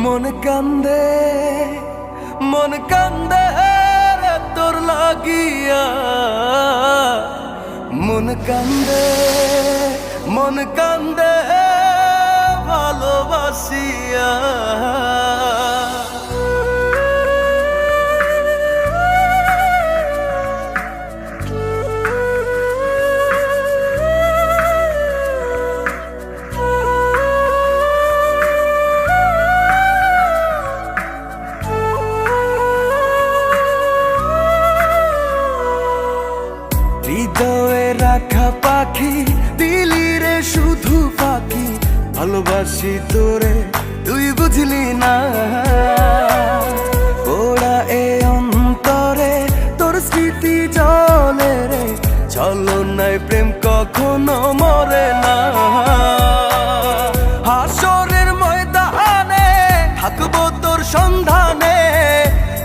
মন কান্দে রে তোর লাগিয়া। মন কান্দে ভালোবাসিয়া। হৃদয়ে রাখা পাখি দিলি রে শুধু পাখি, ভালোবাসি তোরে তুই বুঝলি না। ওরা এ অন্তরে তোর স্মৃতি জলে রে, ছলনায় প্রেম কখনো মরে না। হাসরের ময়দানে থাকবো তোর সন্ধানে,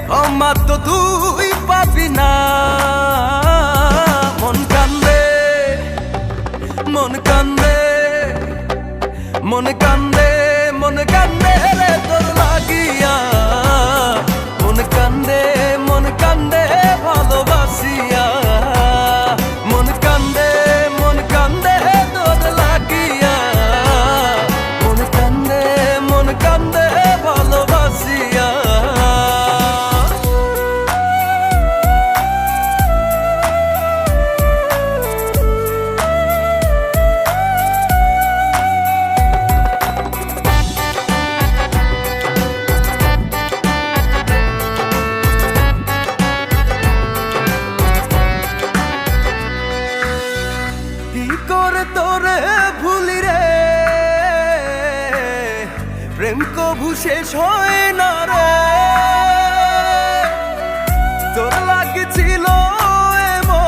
ক্ষমা তো তুই পাবি না। মন কান্দে রে তোর লাগিয়া। মন কান্দে ভালোবাসিয়া। মন কান্দে তোর লাগিয়া। মন কান্দে ভালোবাসিয়া। তোরে ভুলি রে, প্রেম কভু শেষ হয় না রে। তোর লাগছিল এমন,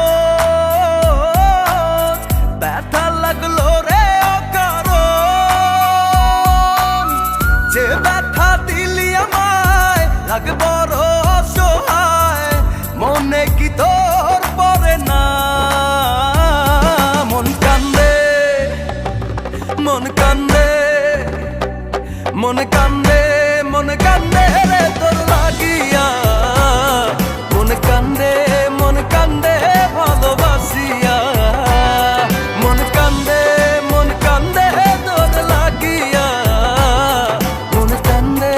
ব্যথা লাগলো রে অকারণ। যে ব্যথা দিলি আমায় লাগে বড় অসহায়, মনে কি তোর পড়ে না। মন কান্দে রে তোর লাগিয়া। মন কান্দে ভালোবাসিয়া। মন কান্দে তোর লাগিয়া। মন কান্দে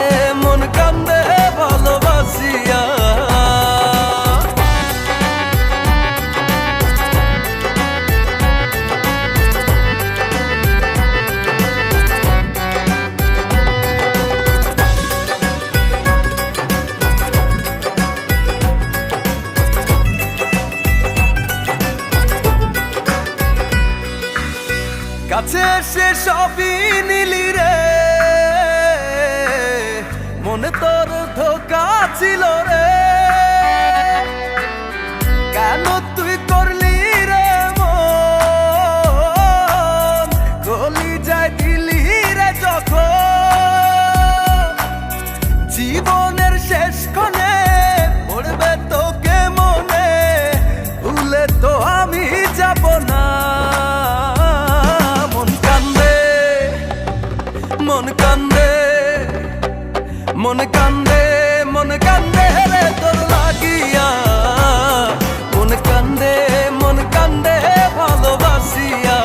ভালোবাসিয়া। কাছে এসে সবই নিলি রে, মনে তোর ধোঁকা ছিল রে। কেন তুই করলি রে মন, গলি যায় দিলি রে যখন। জীবনের শেষ ক্ষণে পড়বে তোকে মনে, ভুলে তো আমি যাব না। মন কান্দে রে তোর লাগিয়া। মন কান্দে ভালোবাসিয়া।